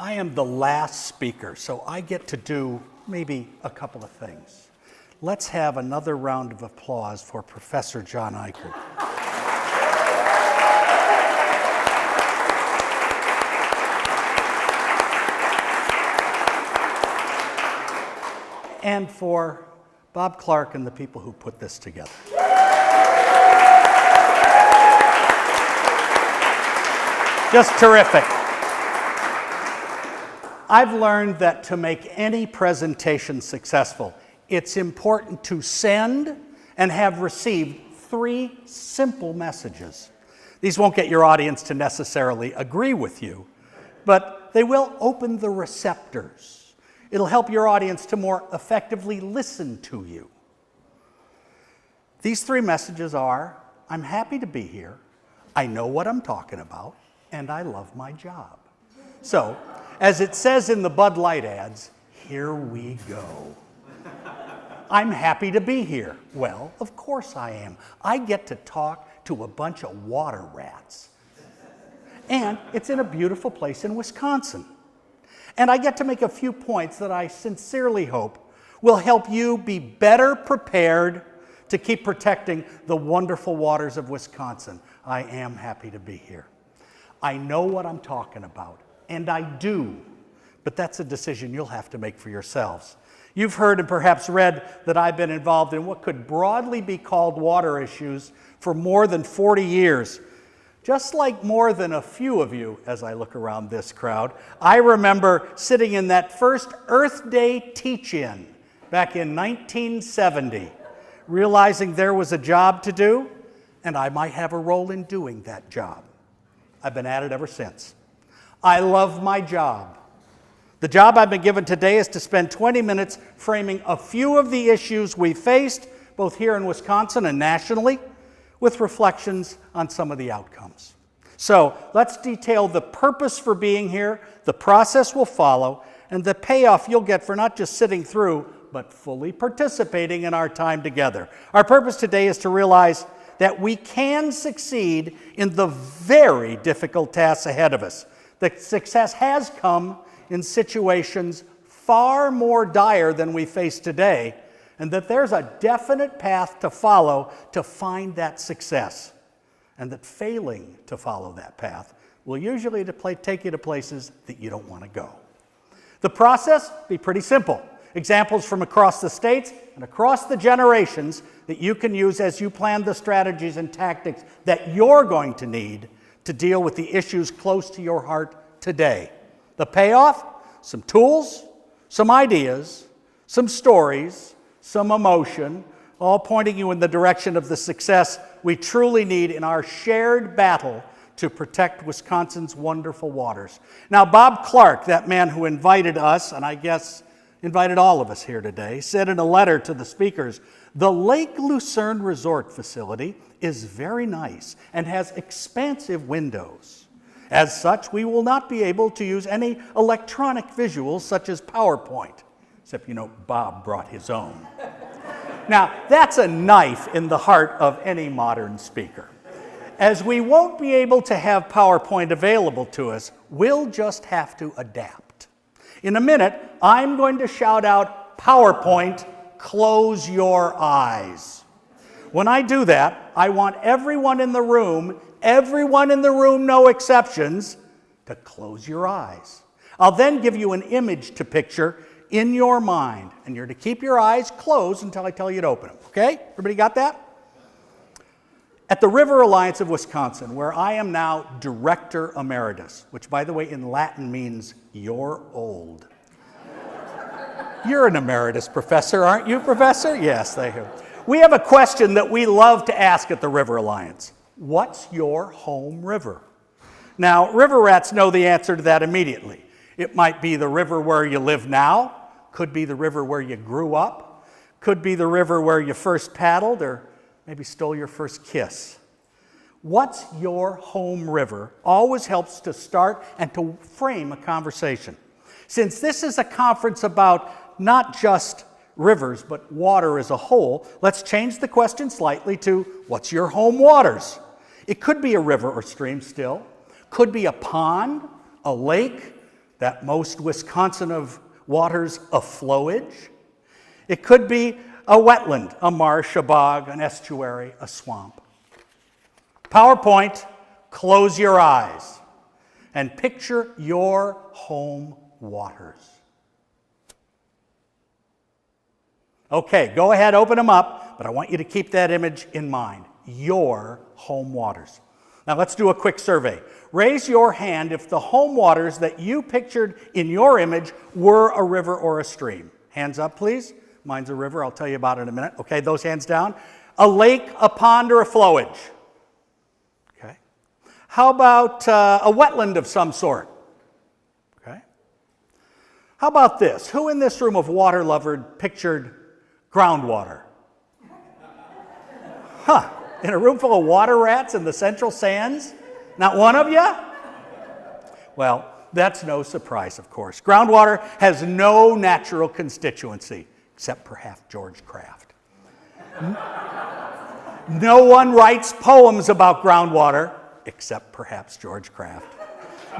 I am the last speaker, so I get to do maybe a couple of things. Let's have another round of applause for Professor John Eichert. And for Bob Clark and the people who put this together. Just terrific. I've learned that to make any presentation successful, it's important to send and have received 3 simple messages. These won't get your audience to necessarily agree with you, but they will open the receptors. It'll help your audience to more effectively listen to you. These 3 messages are, I'm happy to be here, I know what I'm talking about, and I love my job. So, as it says in the Bud Light ads, here we go. I'm happy to be here. Well, of course I am. I get to talk to a bunch of water rats. And it's in a beautiful place in Wisconsin. And I get to make a few points that I sincerely hope will help you be better prepared to keep protecting the wonderful waters of Wisconsin. I am happy to be here. I know what I'm talking about, and I do, but that's a decision you'll have to make for yourselves. You've heard and perhaps read that I've been involved in what could broadly be called water issues for more than 40 years. Just like more than a few of you, as I look around this crowd, I remember sitting in that first Earth Day teach-in back in 1970, realizing there was a job to do, and I might have a role in doing that job. I've been at it ever since. I love my job. The job I've been given today is to spend 20 minutes framing a few of the issues we faced, both here in Wisconsin and nationally, with reflections on some of the outcomes. So let's detail the purpose for being here, the process we'll follow, and the payoff you'll get for not just sitting through, but fully participating in our time together. Our purpose today is to realize that we can succeed in the very difficult tasks ahead of us. The success has come in situations far more dire than we face today, and that there's a definite path to follow to find that success, and that failing to follow that path will usually take you to places that you don't want to go. The process be pretty simple. Examples from across the states and across the generations that you can use as you plan the strategies and tactics that you're going to need to deal with the issues close to your heart today. The payoff? Some tools, some ideas, some stories, some emotion, all pointing you in the direction of the success we truly need in our shared battle to protect Wisconsin's wonderful waters. Now, Bob Clark, that man who invited us, and I guess invited all of us here today, said in a letter to the speakers, the Lake Lucerne Resort Facility is very nice and has expansive windows. As such, we will not be able to use any electronic visuals such as PowerPoint, except, Bob brought his own. Now, that's a knife in the heart of any modern speaker. As we won't be able to have PowerPoint available to us, we'll just have to adapt. In a minute, I'm going to shout out, PowerPoint, close your eyes. When I do that, I want everyone in the room, no exceptions, to close your eyes. I'll then give you an image to picture in your mind, and you're to keep your eyes closed until I tell you to open them, okay? Everybody got that? At the River Alliance of Wisconsin, where I am now Director Emeritus, which, by the way, in Latin means you're old. You're an emeritus professor, aren't you, Professor? Yes, thank you. We have a question that we love to ask at the River Alliance. What's your home river? Now, river rats know the answer to that immediately. It might be the river where you live now, could be the river where you grew up, could be the river where you first paddled, or maybe stole your first kiss. What's your home river always helps to start and to frame a conversation. Since this is a conference about not just rivers, but water as a whole, let's change the question slightly to, what's your home waters? It could be a river or stream still, could be a pond, a lake, that most Wisconsin of waters a flowage. It could be a wetland, a marsh, a bog, an estuary, a swamp. PowerPoint, close your eyes and picture your home waters. Okay, go ahead, open them up, but I want you to keep that image in mind. Your home waters. Now let's do a quick survey. Raise your hand if the home waters that you pictured in your image were a river or a stream. Hands up, please. Mine's a river. I'll tell you about it in a minute. Okay, those hands down. A lake, a pond, or a flowage. Okay. How about a wetland of some sort? Okay. How about this? Who in this room of water lover pictured groundwater? Huh. In a room full of water rats in the central sands? Not one of you? Well, that's no surprise, of course. Groundwater has no natural constituency, except perhaps George Kraft. No one writes poems about groundwater, except perhaps George Kraft.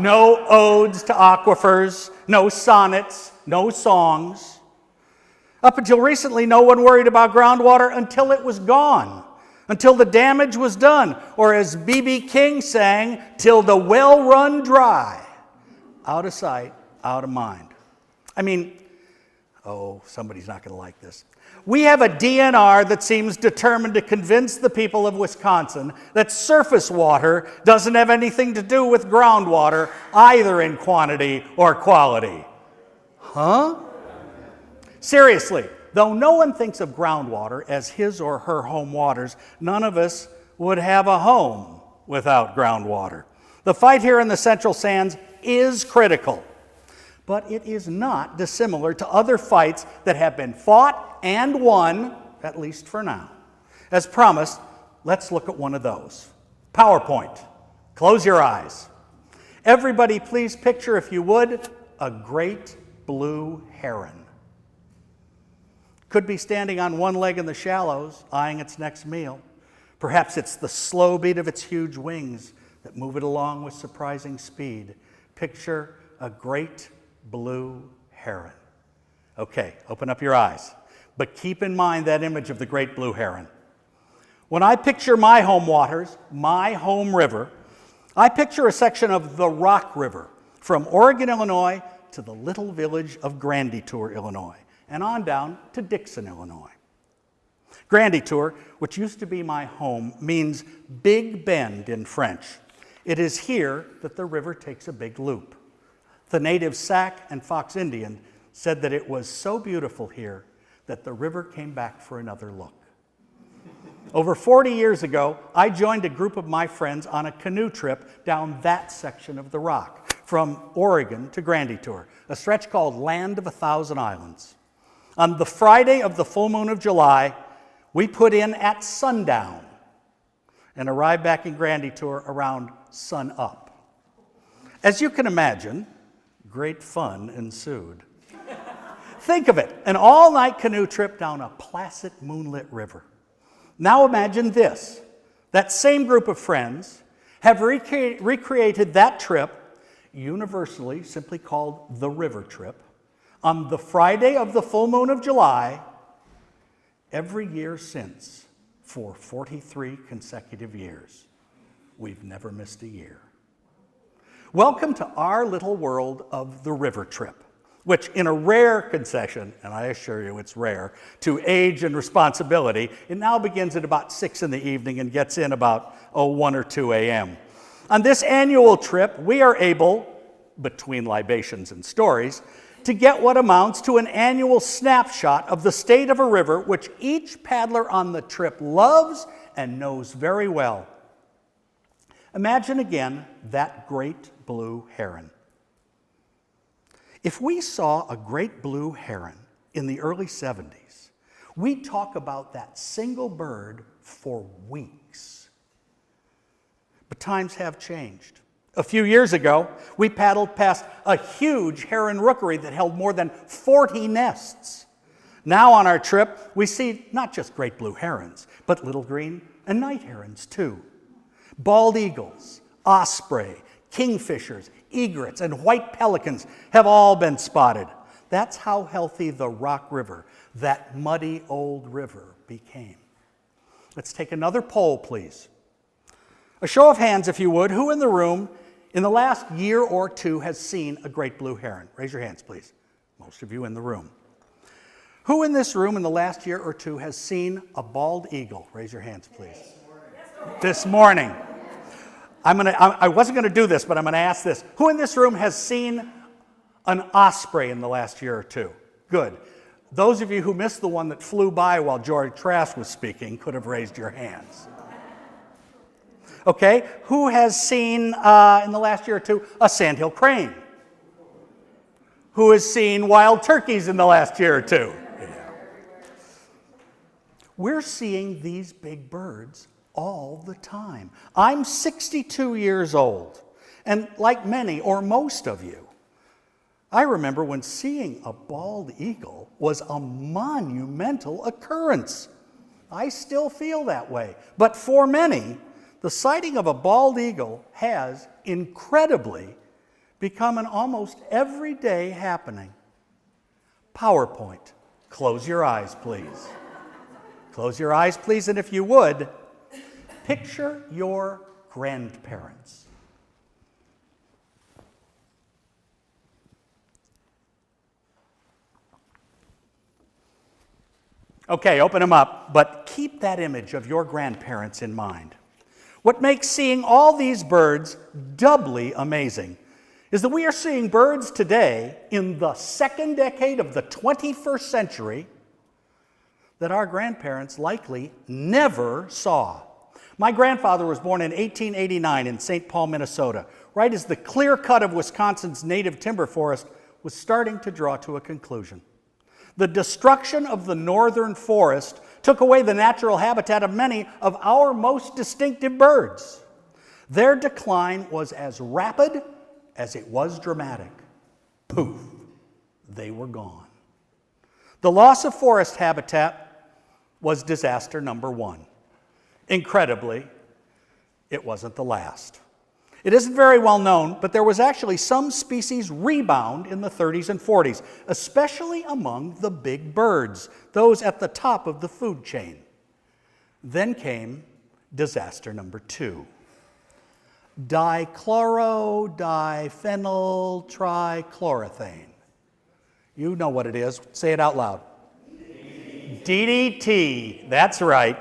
No odes to aquifers, no sonnets, no songs. Up until recently, no one worried about groundwater until it was gone. Until the damage was done, or as B.B. King sang, till the well run dry. Out of sight, out of mind. I mean, oh, somebody's not going to like this. We have a DNR that seems determined to convince the people of Wisconsin that surface water doesn't have anything to do with groundwater, either in quantity or quality. Huh? Seriously. Though no one thinks of groundwater as his or her home waters, none of us would have a home without groundwater. The fight here in the Central Sands is critical, but it is not dissimilar to other fights that have been fought and won, at least for now. As promised, let's look at one of those. PowerPoint. Close your eyes. Everybody, please picture, if you would, a great blue heron. Could be standing on one leg in the shallows, eyeing its next meal. Perhaps it's the slow beat of its huge wings that move it along with surprising speed. Picture a great blue heron. Okay, open up your eyes. But keep in mind that image of the great blue heron. When I picture my home waters, my home river, I picture a section of the Rock River from Oregon, Illinois to the little village of Granditour, Illinois, and on down to Dixon, Illinois. Granditour, which used to be my home, means Big Bend in French. It is here that the river takes a big loop. The native Sac and Fox Indian said that it was so beautiful here that the river came back for another look. Over 40 years ago, I joined a group of my friends on a canoe trip down that section of the rock, from Oregon to Granditour, a stretch called Land of a Thousand Islands. On the Friday of the full moon of July, we put in at sundown and arrived back in Granditour around sun up. As you can imagine, great fun ensued. Think of it, an all-night canoe trip down a placid moonlit river. Now imagine this, that same group of friends have recreated that trip, universally simply called the river trip, on the Friday of the full moon of July, every year since, for 43 consecutive years. We've never missed a year. Welcome to our little world of the river trip, which in a rare concession, and I assure you it's rare, to age and responsibility, it now begins at about 6 in the evening and gets in about 1 or 2 a.m. On this annual trip, we are able, between libations and stories, to get what amounts to an annual snapshot of the state of a river which each paddler on the trip loves and knows very well. Imagine again that great blue heron. If we saw a great blue heron in the early 70s, we'd talk about that single bird for weeks. But times have changed. A few years ago, we paddled past a huge heron rookery that held more than 40 nests. Now on our trip, we see not just great blue herons, but little green and night herons too. Bald eagles, osprey, kingfishers, egrets, and white pelicans have all been spotted. That's how healthy the Rock River, that muddy old river, became. Let's take another poll, please. A show of hands, if you would. Who in the room in the last year or two has seen a great blue heron? Raise your hands, please. Most of you in the room. Who in this room in the last year or two has seen a bald eagle? Raise your hands, please. This morning. I wasn't going to do this, but I'm going to ask this. Who in this room has seen an osprey in the last year or two? Good. Those of you who missed the one that flew by while George Trask was speaking could have raised your hands. Okay. Who has seen, in the last year or two, a sandhill crane? Who has seen wild turkeys in the last year or two? Yeah. We're seeing these big birds all the time. I'm 62 years old, and like many or most of you, I remember when seeing a bald eagle was a monumental occurrence. I still feel that way. But for many, the sighting of a bald eagle has incredibly become an almost everyday happening. PowerPoint. Close your eyes, please. Close your eyes, please, and if you would, picture your grandparents. Okay, open them up, but keep that image of your grandparents in mind. What makes seeing all these birds doubly amazing is that we are seeing birds today in the second decade of the 21st century that our grandparents likely never saw. My grandfather was born in 1889 in St. Paul, Minnesota, right as the clear cut of Wisconsin's native timber forest was starting to draw to a conclusion. The destruction of the northern forest took away the natural habitat of many of our most distinctive birds. Their decline was as rapid as it was dramatic. Poof, they were gone. The loss of forest habitat was disaster number one. Incredibly, it wasn't the last. It isn't very well known, but there was actually some species rebound in the 30s and 40s, especially among the big birds, those at the top of the food chain. Then came disaster number two. Dichlorodiphenotrichloroethane. You know what it is. Say it out loud. DDT. That's right.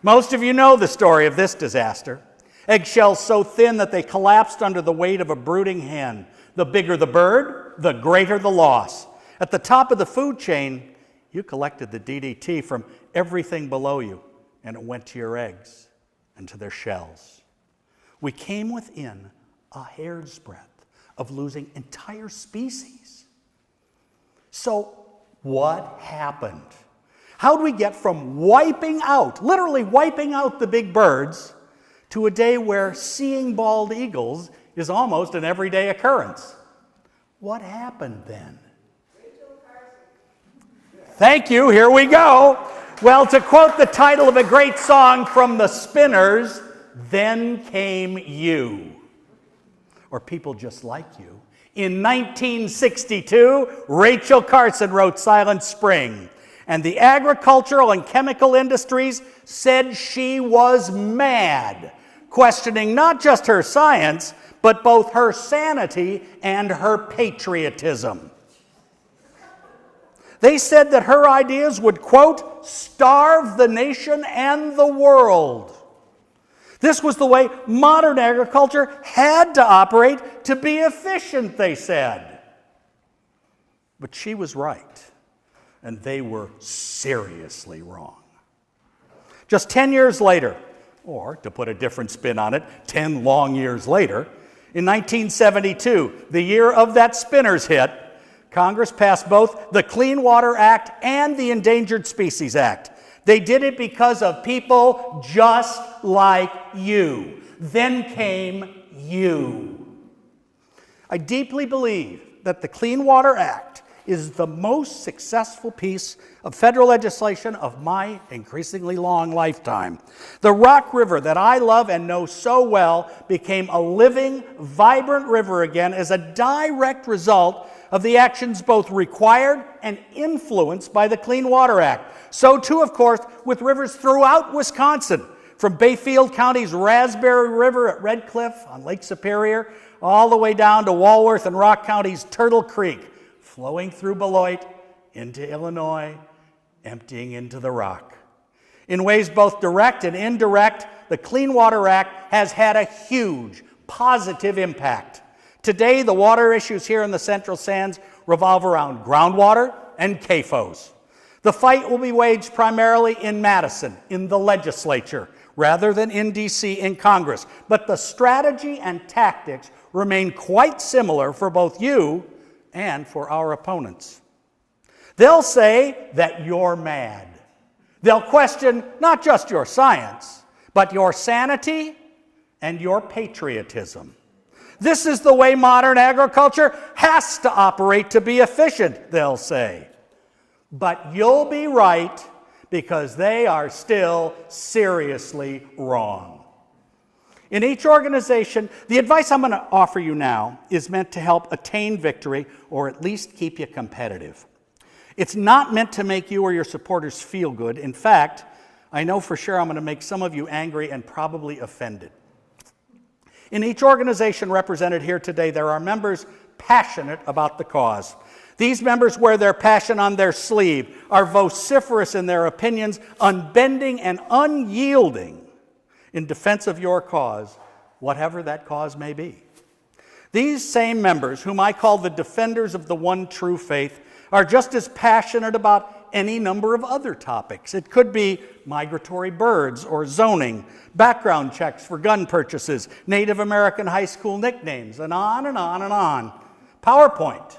Most of you know the story of this disaster. Eggshells so thin that they collapsed under the weight of a brooding hen. The bigger the bird, the greater the loss. At the top of the food chain, you collected the DDT from everything below you, and it went to your eggs and to their shells. We came within a hair's breadth of losing entire species. So what happened? How did we get from wiping out, literally wiping out the big birds, to a day where seeing bald eagles is almost an everyday occurrence? What happened then? Thank you, here we go. Well, to quote the title of a great song from the Spinners, then came you. Or people just like you. In 1962, Rachel Carson wrote Silent Spring, and the agricultural and chemical industries said she was mad, questioning not just her science, but both her sanity and her patriotism. They said that her ideas would, quote, starve the nation and the world. This was the way modern agriculture had to operate to be efficient, they said. But she was right, and they were seriously wrong. Just 10 years later, or to put a different spin on it, 10 long years later, in 1972, the year of that Spinners hit, Congress passed both the Clean Water Act and the Endangered Species Act. They did it because of people just like you. Then came you. I deeply believe that the Clean Water Act is the most successful piece of federal legislation of my increasingly long lifetime. The Rock River that I love and know so well became a living, vibrant river again as a direct result of the actions both required and influenced by the Clean Water Act. So too, of course, with rivers throughout Wisconsin, from Bayfield County's Raspberry River at Red Cliff on Lake Superior, all the way down to Walworth and Rock County's Turtle Creek, flowing through Beloit into Illinois, emptying into the Rock. In ways both direct and indirect, the Clean Water Act has had a huge positive impact. Today, the water issues here in the Central Sands revolve around groundwater and CAFOs. The fight will be waged primarily in Madison, in the legislature, rather than in D.C. in Congress. But the strategy and tactics remain quite similar for both you and for our opponents. They'll say that you're mad. They'll question not just your science, but your sanity and your patriotism. This is the way modern agriculture has to operate to be efficient, they'll say. But you'll be right, because they are still seriously wrong. In each organization, the advice I'm going to offer you now is meant to help attain victory, or at least keep you competitive. It's not meant to make you or your supporters feel good. In fact, I know for sure I'm going to make some of you angry and probably offended. In each organization represented here today, there are members passionate about the cause. These members wear their passion on their sleeve, are vociferous in their opinions, unbending and unyielding in defense of your cause, whatever that cause may be. These same members, whom I call the defenders of the one true faith, are just as passionate about any number of other topics. It could be migratory birds or zoning, background checks for gun purchases, Native American high school nicknames, and on and on and on. PowerPoint.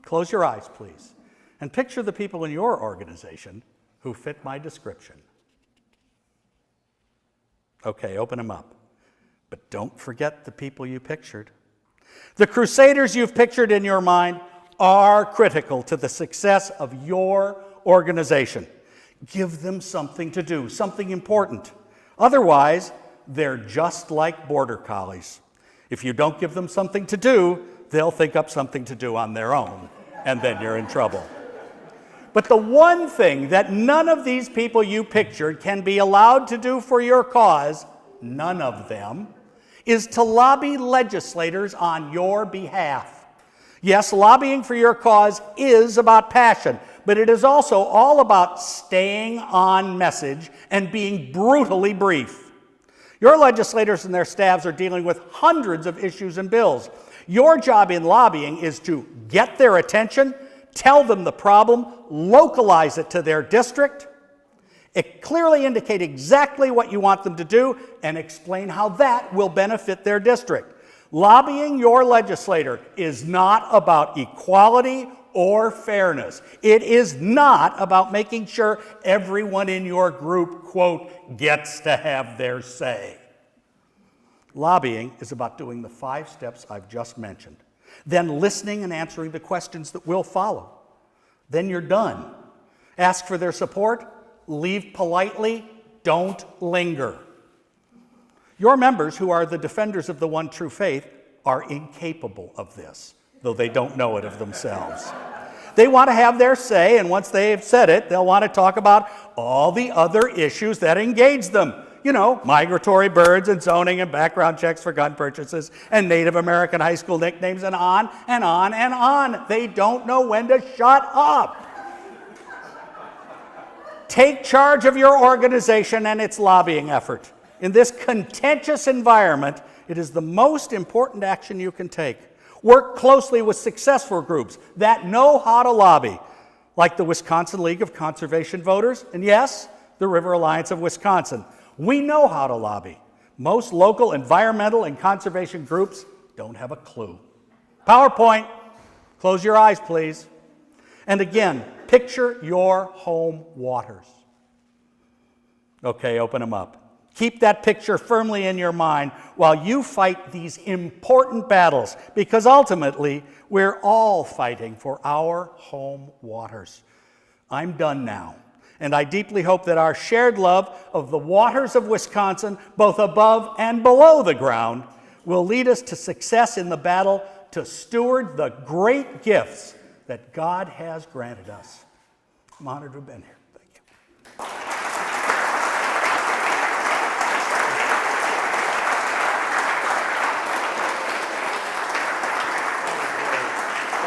Close your eyes, please, and picture the people in your organization who fit my description. Okay, open them up. But don't forget the people you pictured. The crusaders you've pictured in your mind are critical to the success of your organization. Give them something to do, something important. Otherwise, they're just like border collies. If you don't give them something to do, they'll think up something to do on their own, and then you're in trouble. But the one thing that none of these people you pictured can be allowed to do for your cause, none of them, is to lobby legislators on your behalf. Yes, lobbying for your cause is about passion, but it is also all about staying on message and being brutally brief. Your legislators and their staffs are dealing with hundreds of issues and bills. Your job in lobbying is to get their attention, tell them the problem, localize it to their district, clearly indicate exactly what you want them to do, and explain how that will benefit their district. Lobbying your legislator is not about equality or fairness. It is not about making sure everyone in your group, quote, gets to have their say. Lobbying is about doing the 5 steps I've just mentioned, then listening and answering the questions that will follow. Then you're done. Ask for their support, leave politely, don't linger. Your members, who are the defenders of the one true faith, are incapable of this, though they don't know it of themselves. They want to have their say, and once they've said it, they'll want to talk about all the other issues that engage them. You know, migratory birds and zoning and background checks for gun purchases and Native American high school nicknames and on and on and on. They don't know when to shut up. Take charge of your organization and its lobbying effort. In this contentious environment, it is the most important action you can take. Work closely with successful groups that know how to lobby, like the Wisconsin League of Conservation Voters, and yes, the River Alliance of Wisconsin. We know how to lobby. Most local environmental and conservation groups don't have a clue. PowerPoint. Close your eyes, please. And again, picture your home waters. Okay, open them up. Keep that picture firmly in your mind while you fight these important battles, because ultimately, we're all fighting for our home waters. I'm done now, and I deeply hope that our shared love of the waters of Wisconsin, both above and below the ground, will lead us to success in the battle to steward the great gifts that God has granted us. I'm honored to have been here. Thank you.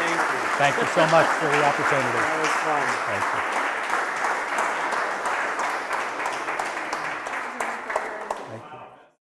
Thank you. Thank you so much for the opportunity. That was fun. Thank you.